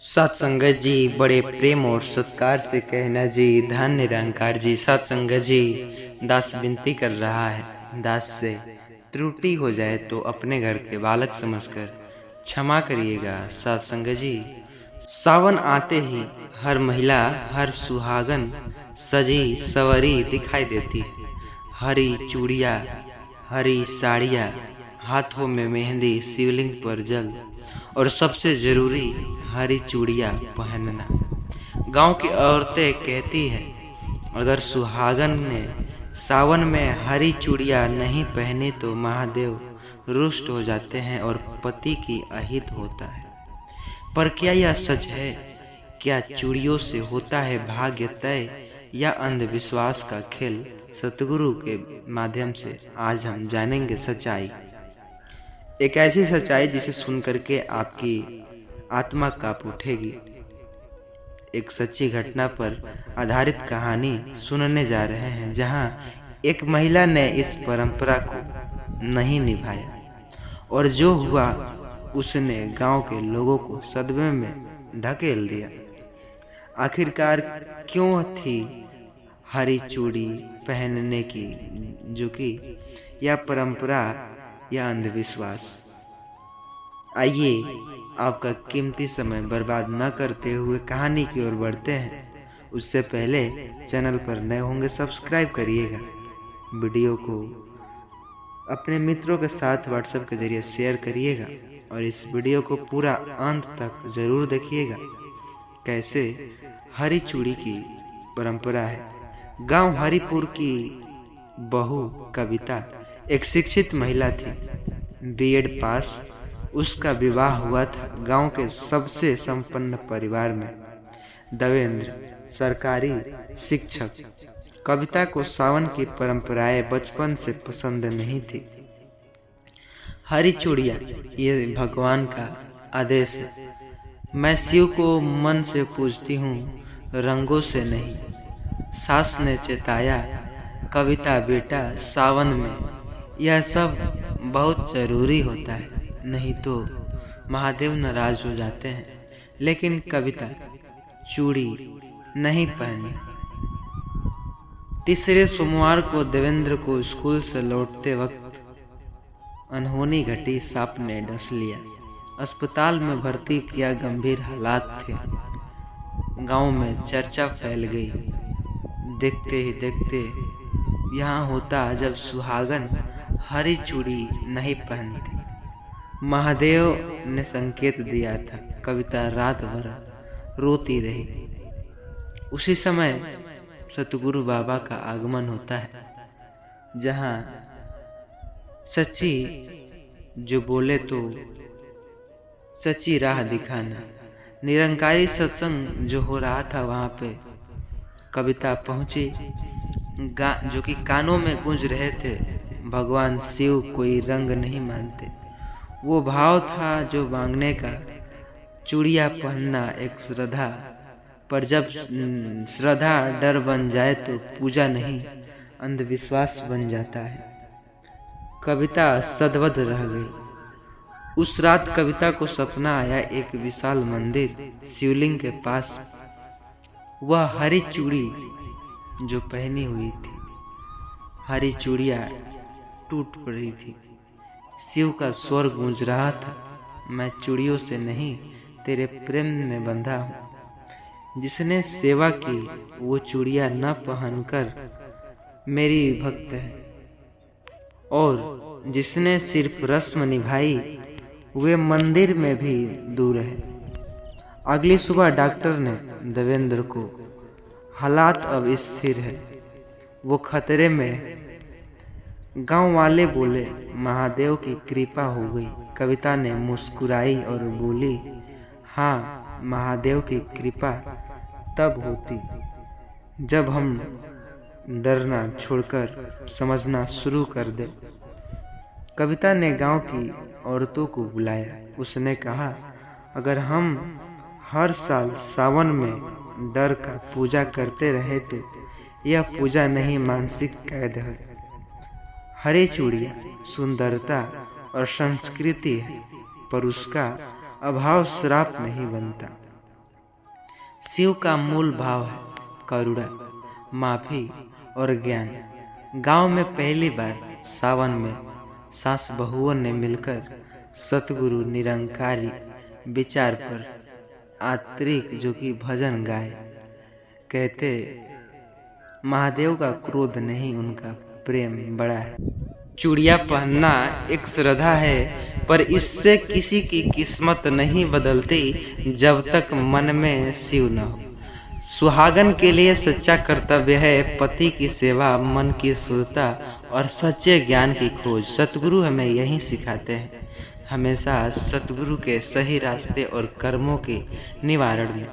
सत्संगत जी बड़े प्रेम और सत्कार से कहना जी, धन निरंकार जी। सत्संगत जी, दास विनती कर रहा है, दास से त्रुटि हो जाए तो अपने घर के बालक समझकर क्षमा करिएगा। सत्संगत जी, सावन आते ही हर महिला, हर सुहागन सजी सवरी दिखाई देती है। हरी चूड़ियाँ, हरी साड़ियाँ, हाथों में मेहंदी, शिवलिंग पर जल और सबसे जरूरी हरी चूड़ियाँ पहनना। गांव की औरतें कहती हैं, अगर सुहागन ने सावन में हरी चूड़ियाँ नहीं पहनी तो महादेव रुष्ट हो जाते हैं और पति की अहित होता है। पर क्या यह सच है? क्या चूड़ियों से होता है भाग्य तय या अंधविश्वास का खेल? सतगुरु के माध्यम से आज हम जानेंगे सच्चाई। एक ऐसी सच्चाई जिसे सुन करके आपकी आत्मा कांप उठेगी। एक सच्ची घटना पर आधारित कहानी सुनने जा रहे हैं, जहां एक महिला ने इस परंपरा को नहीं निभाया और जो हुआ उसने गांव के लोगों को सदमे में ढकेल दिया। आखिरकार क्यों थी हरी चूड़ी पहनने की झुकी, या परंपरा या अंधविश्वास? आइए आपका कीमती समय बर्बाद न करते हुए कहानी की ओर बढ़ते हैं। उससे पहले चैनल पर नए होंगे सब्सक्राइब करिएगा, वीडियो को अपने मित्रों के साथ व्हाट्सएप के जरिए शेयर करिएगा और इस वीडियो को पूरा अंत तक जरूर देखिएगा। कैसे हरी चूड़ी की परंपरा है। गांव हरिपुर की बहू कविता एक शिक्षित महिला थी, बीएड पास। उसका विवाह हुआ था गांव के सबसे संपन्न परिवार में। देवेंद्र सरकारी शिक्षक। कविता को सावन की परंपराएं बचपन से पसंद नहीं थी। हरी चूड़ियाँ ये भगवान का आदेश है। मैं शिव को मन से पूजती हूँ, रंगों से नहीं। सास ने चेताया, कविता बेटा सावन में यह सब बहुत जरूरी होता है, नहीं तो महादेव नाराज हो जाते हैं। लेकिन कविता चूड़ी नहीं पहनी। तीसरे सोमवार को देवेंद्र को स्कूल से लौटते वक्त अनहोनी घटी। सांप ने डस लिया। अस्पताल में भर्ती किया, गंभीर हालात थे। गांव में चर्चा फैल गई। देखते ही देखते यहाँ होता जब सुहागन हरी चूड़ी नहीं पहनती। महादेव ने संकेत दिया था। कविता रात भर रोती रही। उसी समय सतगुरु बाबा का आगमन होता है, जहाँ सच्ची जो बोले तो सच्ची राह दिखाना। निरंकारी सत्संग जो हो रहा था वहाँ पे कविता पहुंची, जो कि कानों में गूंज रहे थे, भगवान शिव कोई रंग नहीं मानते। वो भाव था जो मांगने का। चूड़ियाँ पहनना एक श्रद्धा, पर जब श्रद्धा डर बन जाए तो पूजा नहीं अंधविश्वास बन जाता है। कविता सदबद रह गई। उस रात कविता को सपना आया, एक विशाल मंदिर, शिवलिंग के पास वह हरी चूड़ी जो पहनी हुई थी। हरी चूड़ियाँ टूट पड़ी थी। शिव का स्वर गूंज रहा था, मैं चूड़ियों से नहीं तेरे प्रेम में बंधा हूँ। जिसने सेवा की वो चूड़ियाँ न पहनकर मेरी भक्त है, और जिसने सिर्फ रस्म निभाई वे मंदिर में भी दूर है। अगली सुबह डॉक्टर ने देवेंद्र को, हालात अब स्थिर है, वो खतरे में। गांव वाले बोले, महादेव की कृपा हो गई। कविता ने मुस्कुराई और बोली, हाँ, महादेव की कृपा तब होती जब हम डरना छोड़कर समझना शुरू कर दे। कविता ने गांव की औरतों को बुलाया। उसने कहा, अगर हम हर साल सावन में डर का पूजा करते रहे तो यह पूजा नहीं, मानसिक कैद है। हरी चूड़ियाँ सुंदरता और संस्कृति है, पर उसका अभाव श्राप नहीं बनता। शिव का मूल भाव है करुणा, माफी और ज्ञान। गांव में पहली बार सावन में सास बहुओं ने मिलकर सतगुरु निरंकारी विचार पर आंतरिक जो कि भजन गाए। कहते महादेव का क्रोध नहीं, उनका प्रेम बड़ा है। चूड़ियाँ पहनना एक श्रद्धा है, पर इससे किसी की किस्मत नहीं बदलती जब तक मन में शिव न हो। सुहागन के लिए सच्चा कर्तव्य है पति की सेवा, मन की शुद्धता और सच्चे ज्ञान की खोज। सतगुरु हमें यही सिखाते हैं, हमेशा सतगुरु के सही रास्ते और कर्मों के निवारण में।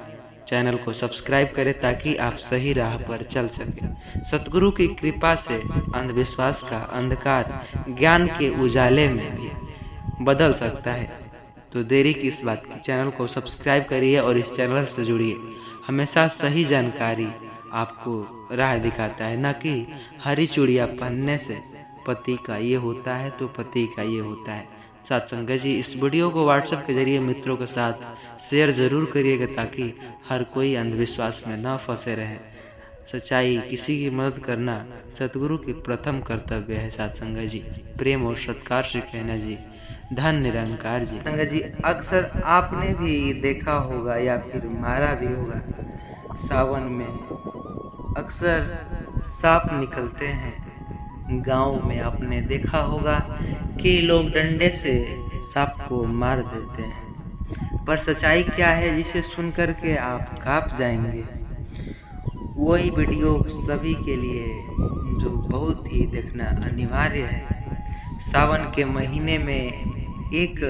चैनल को सब्सक्राइब करें ताकि आप सही राह पर चल सकें। सतगुरु की कृपा से अंधविश्वास का अंधकार ज्ञान के उजाले में भी बदल सकता है। तो देरी किस बात की, चैनल को सब्सक्राइब करिए और इस चैनल से जुड़िए। हमेशा सही जानकारी आपको राह दिखाता है, न कि हरी चूड़ियाँ पहनने से पति का ये होता है तो पति का ये होता है। साथ संगत जी, इस वीडियो को व्हाट्सएप के जरिए मित्रों के साथ शेयर जरूर करिएगा ताकि हर कोई अंधविश्वास में न फंसे रहे। सच्चाई किसी की मदद करना सतगुरु की प्रथम कर्तव्य है। साथ संगत जी, प्रेम और सत्कार से कहना जी धन निरंकार जी। संगत जी, अक्सर आपने भी देखा होगा या फिर मारा भी होगा, सावन में अक्सर सांप निकलते हैं। गांव में आपने देखा होगा कि लोग डंडे से सांप को मार देते हैं, पर सच्चाई क्या है जिसे सुनकर के आप कांप जाएंगे। वही वीडियो सभी के लिए जो बहुत ही देखना अनिवार्य है। सावन के महीने में एक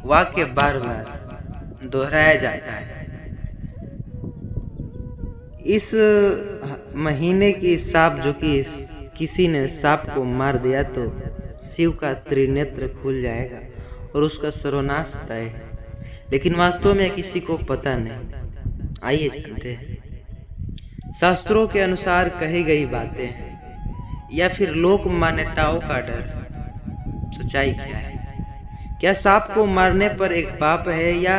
वाक्य बार बार दोहराया जाता है। इस महीने की सांप जो कि किसी ने सांप को मार दिया तो शिव का त्रिनेत्र खुल जाएगा और उसका सर्वनाश तय है, लेकिन वास्तव में किसी को पता नहीं। आइए जानते हैं शास्त्रों के अनुसार कही गई बातें हैं या फिर लोक मान्यताओं का डर। सच्चाई क्या है? क्या सांप को मारने पर एक पाप है या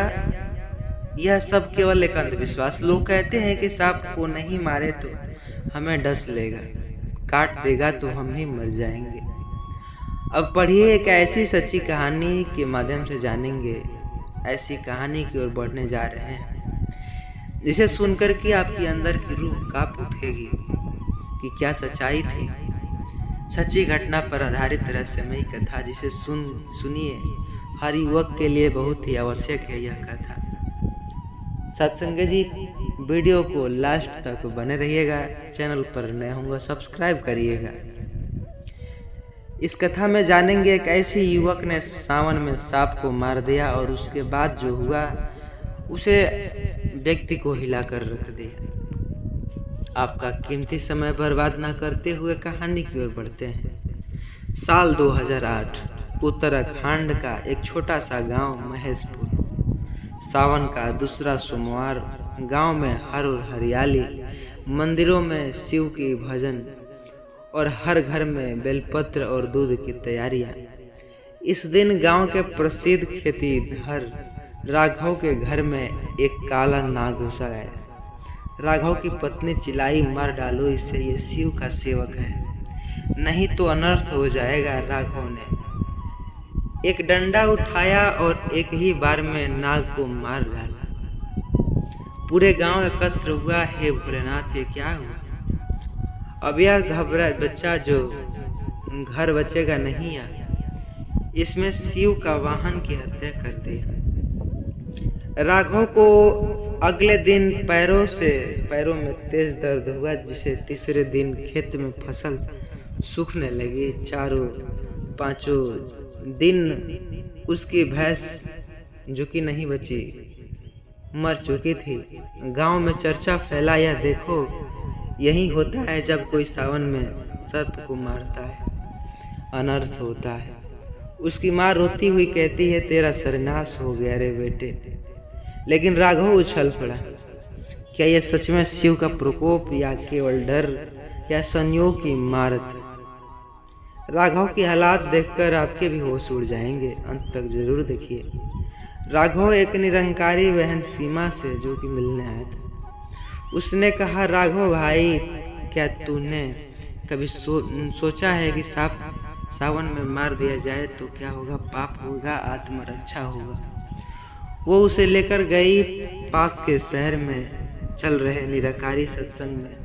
यह सब केवल एक अंधविश्वास? लोग कहते हैं कि सांप को नहीं मारे तो हमें डस लेगा, काट देगा तो हम ही मर जाएंगे। अब पढ़िए एक ऐसी सच्ची कहानी के माध्यम से जानेंगे, ऐसी कहानी की ओर बढ़ने जा रहे हैं जिसे सुनकर के आपके अंदर की रूह कांप उठेगी कि क्या सच्चाई थी। सच्ची घटना पर आधारित रहस्यमयी कथा जिसे सुनिए हर युवक के लिए बहुत ही आवश्यक है यह कथा। सत्संग जी, वीडियो को लास्ट तक बने रहिएगा। चैनल पर नए होंगे सब्सक्राइब करिएगा। इस कथा में जानेंगे एक ऐसे युवक ने सावन में सांप को मार दिया और उसके बाद जो हुआ उसे व्यक्ति को हिलाकर रख दिया। आपका कीमती समय बर्बाद ना करते हुए कहानी की ओर बढ़ते हैं। साल 2008 उत्तराखंड का एक छोटा सा गांव महेशपुर। सावन का दूसरा सोमवार। गांव में हर और हरियाली, मंदिरों में शिव की भजन और हर घर में बेलपत्र और दूध की तैयारियां। इस दिन गांव के प्रसिद्ध खेतीहर राघव के घर में एक काला नाग घुसा गया। राघव की पत्नी चिल्लाई, मार डालो इसे, ये शिव का सेवक है, नहीं तो अनर्थ हो जाएगा। राघव ने एक डंडा उठाया और एक ही बार में नाग को मार डाला। पूरे गांव एकत्र हुआ, हे भोलेनाथ ये क्या हुआ? अब यह घबरा बच्चा जो घर बचेगा नहीं आया। इसमें शिव का वाहन की हत्या कर दिया। राघव को अगले दिन पैरों में तेज दर्द हुआ, जिसे तीसरे दिन खेत में फसल सूखने लगी। पांचों दिन उसकी भैंस जो कि नहीं बची, मर चुकी थी। गांव में चर्चा फैला, यह देखो यही होता है जब कोई सावन में सर्प को मारता है, अनर्थ होता है। उसकी माँ रोती हुई कहती है, तेरा सर्वनाश हो गया रे बेटे। लेकिन राघव उछल पड़ा। क्या यह सच में शिव का प्रकोप या केवल डर या संयोग की मारत? राघव की हालात देखकर आपके भी होश उड़ जाएंगे। अंत तक जरूर देखिए। राघव एक निरंकारी बहन सीमा से जो कि मिलने आया था। उसने कहा, राघव भाई, क्या तूने कभी सोचा है कि सावन में मार दिया जाए तो क्या होगा? पाप होगा, आत्मरक्षा होगा। वो उसे लेकर गई पास के शहर में चल रहे निराकारी सत्संग में।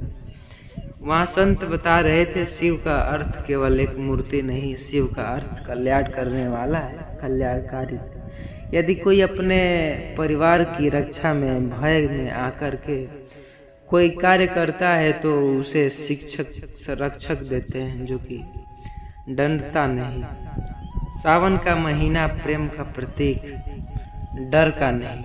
वहाँ संत बता रहे थे, शिव का अर्थ केवल एक मूर्ति नहीं, शिव का अर्थ कल्याण करने वाला है, कल्याणकारी। यदि कोई अपने परिवार की रक्षा में, भय में आकर के कोई कार्य करता है तो उसे शिक्षक रक्षक देते हैं, जो कि दंडता नहीं। सावन का महीना प्रेम का प्रतीक, डर का नहीं।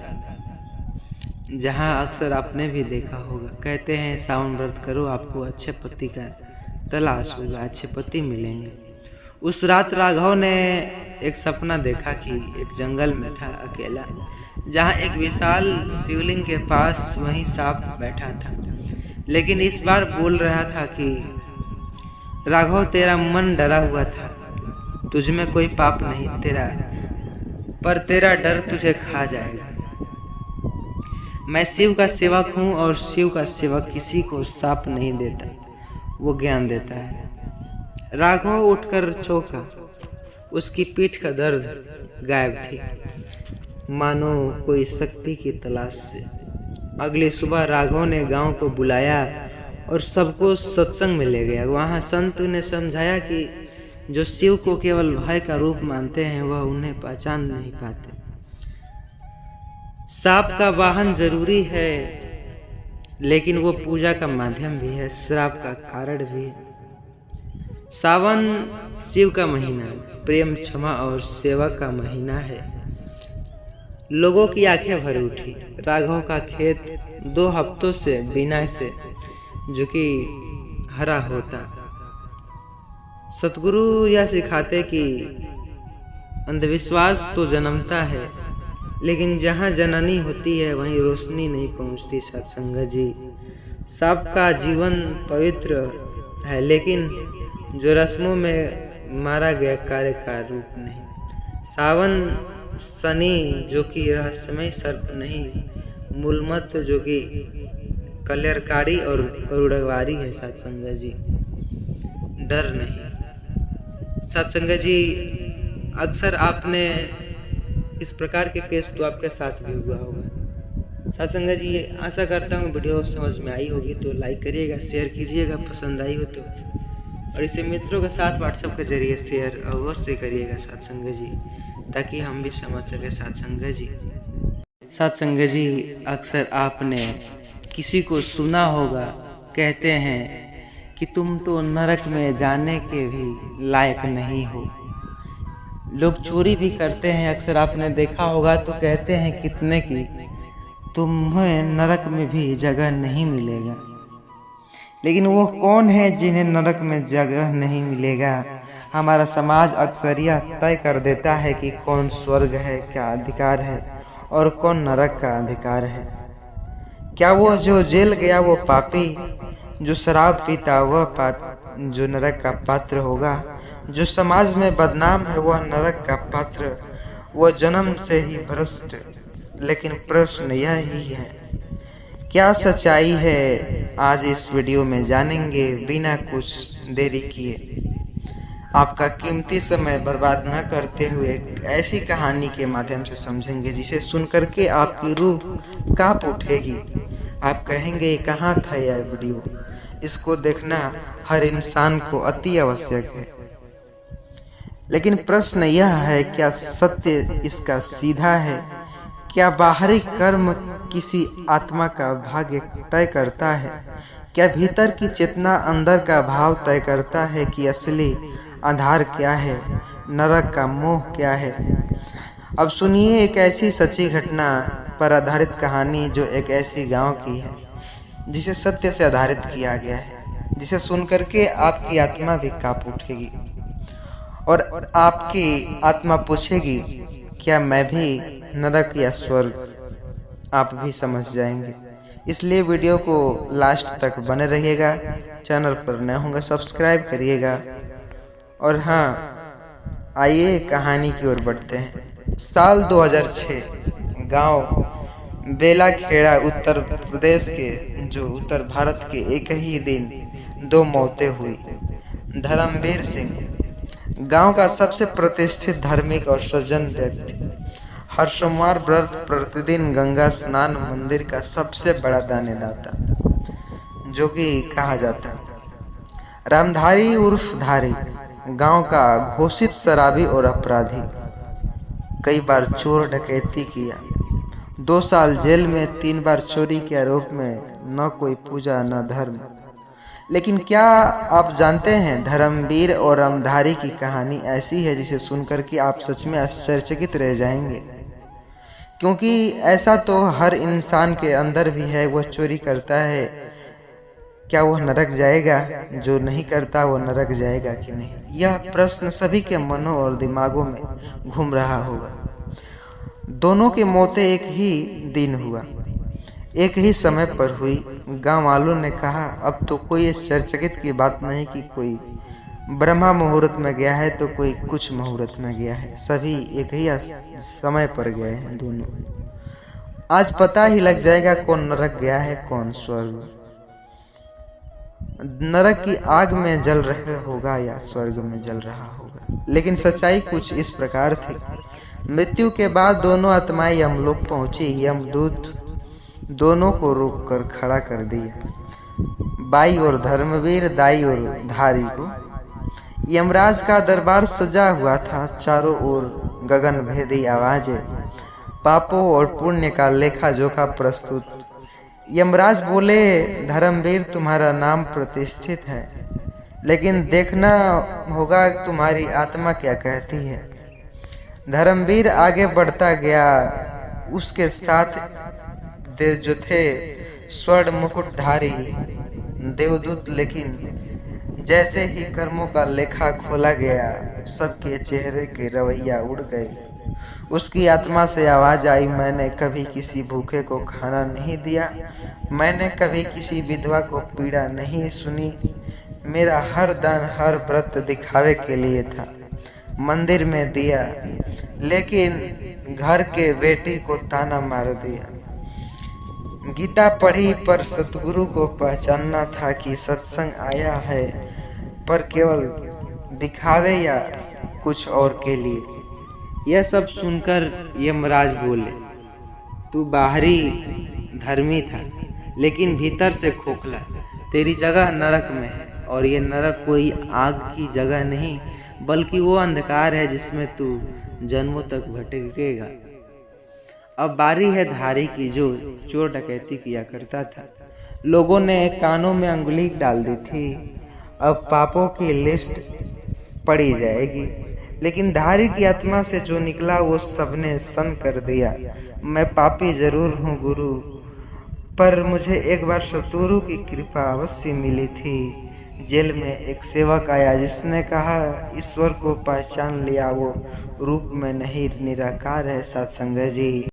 जहाँ अक्सर आपने भी देखा होगा, कहते हैं सावन व्रत करो, आपको अच्छे पति का तलाश होगा, अच्छे पति मिलेंगे। उस रात राघव ने एक सपना देखा कि एक जंगल में था अकेला, जहाँ एक विशाल शिवलिंग के पास वहीं सांप बैठा था। लेकिन इस बार बोल रहा था कि राघव, तेरा मन डरा हुआ था, तुझ में कोई पाप नहीं पर तेरा डर तुझे खा जाएगा। मैं शिव का सेवक हूँ और शिव का सेवक किसी को शाप नहीं देता, वो ज्ञान देता है। राघव उठकर चौंका, उसकी पीठ का दर्द गायब थी, मानो कोई शक्ति की तलाश से। अगली सुबह राघव ने गांव को बुलाया और सबको सत्संग में ले गया। वहां संत ने समझाया कि जो शिव को केवल भय का रूप मानते हैं, वह उन्हें पहचान नहीं पाते। सांप का वाहन जरूरी है, लेकिन वो पूजा का माध्यम भी है, श्राप का कारण भी है। सावन शिव का महीना, प्रेम, क्षमा और सेवा का महीना है। लोगों की आंखें भर उठी। राघव का खेत 2 हफ्तों से बिना से जो कि हरा होता। सतगुरु यह सिखाते कि अंधविश्वास तो जन्मता है, लेकिन जहाँ जननी होती है वहीं रोशनी नहीं पहुँचती। सत्संग जी, सबका जीवन पवित्र है, लेकिन जो रस्मों में मारा गया कार्य का रूप नहीं। सावन शनि जो कि रहस्यमय सर्प नहीं, मूलमत जो कि कल्याणकारी और करुणावारी है। सत्संग जी, डर नहीं। सत्संग जी, अक्सर आपने इस प्रकार के केस तो आपके साथ भी हुआ होगा। सत्संग जी, आशा करता हूँ वीडियो समझ में आई होगी, तो लाइक करिएगा, शेयर कीजिएगा, पसंद आई हो तो, और इसे मित्रों के साथ व्हाट्सएप के जरिए शेयर अवश्य करिएगा सत्संग जी, ताकि हम भी समझ सके। सत्संग जी, अक्सर आपने किसी को सुना होगा, कहते हैं कि तुम तो नरक में जाने के भी लायक नहीं हो। लोग चोरी भी करते हैं, अक्सर आपने देखा होगा, तो कहते हैं कितने की तुम्हें नरक में भी जगह नहीं मिलेगा। लेकिन वो कौन है जिन्हें नरक में जगह नहीं मिलेगा? हमारा समाज अक्सर यह तय कर देता है कि कौन स्वर्ग है क्या अधिकार है और कौन नरक का अधिकार है। क्या वो जो जेल गया वो पापी, जो शराब पीता वह जो नरक का पात्र होगा? जो समाज में बदनाम है वह नरक का पात्र, वह जन्म से ही भ्रष्ट। लेकिन प्रश्न यह ही है, क्या सच्चाई है? आज इस वीडियो में जानेंगे बिना कुछ देरी किए। आपका कीमती समय बर्बाद न करते हुए एक ऐसी कहानी के माध्यम से समझेंगे जिसे सुनकर के आपकी रूह कांप उठेगी। आप कहेंगे ये कहाँ था यह वीडियो? इसको देखना हर इंसान को अति आवश्यक है। लेकिन प्रश्न यह है, क्या सत्य इसका सीधा है? क्या बाहरी कर्म किसी आत्मा का भाग्य तय करता है? क्या भीतर की चेतना अंदर का भाव तय करता है कि असली आधार क्या है, नरक का मोह क्या है? अब सुनिए एक ऐसी सच्ची घटना पर आधारित कहानी जो एक ऐसी गांव की है जिसे सत्य से आधारित किया गया है, जिसे सुनकर के आपकी आत्मा भी कांप उठेगी और आपकी आत्मा पूछेगी, क्या मैं भी नरक या स्वर्ग? आप भी समझ जाएंगे। इसलिए वीडियो को लास्ट तक बने रहिएगा। चैनल पर नए होंगे सब्सक्राइब करिएगा। और हाँ, आइए कहानी की ओर बढ़ते हैं। साल 2006, गांव बेलाखेड़ा उत्तर प्रदेश के जो उत्तर भारत के एक ही दिन 2 मौतें हुई। धर्मवीर सिंह गांव का सबसे प्रतिष्ठित धार्मिक और सज्जन व्यक्ति, हर सोमवार व्रत, प्रतिदिन गंगा स्नान, मंदिर का सबसे बड़ा दानेदाता जो कि कहा जाता है। रामधारी उर्फ धारी गांव का घोषित शराबी और अपराधी, कई बार चोर डकैती किया, 2 साल जेल में, 3 बार चोरी के आरोप में, न कोई पूजा न धर्म। लेकिन क्या आप जानते हैं धर्मवीर और रामधारी की कहानी ऐसी है जिसे सुनकर कि आप सच में आश्चर्यचकित रह जाएंगे, क्योंकि ऐसा तो हर इंसान के अंदर भी है। वह चोरी करता है, क्या वह नरक जाएगा? जो नहीं करता वो नरक जाएगा कि नहीं? यह प्रश्न सभी के मनों और दिमागों में घूम रहा होगा। दोनों की मौतें एक ही दिन हुआ, एक ही समय पर हुई। गांव वालों ने कहा, अब तो कोई आश्चर्यचकित की बात नहीं कि कोई ब्रह्मा मुहूर्त में गया है तो कोई कुछ मुहूर्त में गया है, सभी एक ही समय पर गए हैं दोनों। आज पता ही लग जाएगा कौन नरक गया है कौन स्वर्ग। नरक की आग में जल रहा होगा या स्वर्ग में जल रहा होगा। लेकिन सच्चाई कुछ इस प्रकार थी। मृत्यु के बाद दोनों आत्माएं यमलोक पहुंची। यमदूत दोनों को रोककर खड़ा कर दिया, बाई और धर्मवीर, दाई और धारी को। यमराज का दरबार सजा हुआ था, चारों ओर गगन भेदी आवाजें, पापों और पुण्य का लेखा जोखा प्रस्तुत। यमराज बोले, धर्मवीर तुम्हारा नाम प्रतिष्ठित है, लेकिन देखना होगा तुम्हारी आत्मा क्या कहती है। धर्मवीर आगे बढ़ता गया, उसके साथ जो थे स्वर्ण मुकुटधारी देवदूत। लेकिन जैसे ही कर्मों का लेखा खोला गया, सबके चेहरे के रवैया उड़ गई। उसकी आत्मा से आवाज आई, मैंने कभी किसी भूखे को खाना नहीं दिया, मैंने कभी किसी विधवा को पीड़ा नहीं सुनी, मेरा हर दान हर व्रत दिखावे के लिए था। मंदिर में दिया, लेकिन घर के बेटी को ताना मार दिया। गीता पढ़ी, पर सतगुरु को पहचानना था कि सत्संग आया है पर केवल दिखावे या कुछ और के लिए। यह सब सुनकर यमराज बोले, तू बाहरी धर्मी था लेकिन भीतर से खोखला, तेरी जगह नरक में है। और ये नरक कोई आग की जगह नहीं, बल्कि वो अंधकार है जिसमें तू जन्मों तक भटकेगा। अब बारी है धारी की, जो चोर डकैती किया करता था। लोगों ने कानों में अंगुली डाल दी थी, अब पापों की लिस्ट पड़ी जाएगी। लेकिन धारी की आत्मा से जो निकला वो सबने सन कर दिया, मैं पापी जरूर हूँ गुरु, पर मुझे एक बार शत्रु की कृपा अवश्य मिली थी। जेल में एक सेवक आया जिसने कहा, ईश्वर को पहचान लिया, वो रूप में नहीं निराकार है सत्संग जी।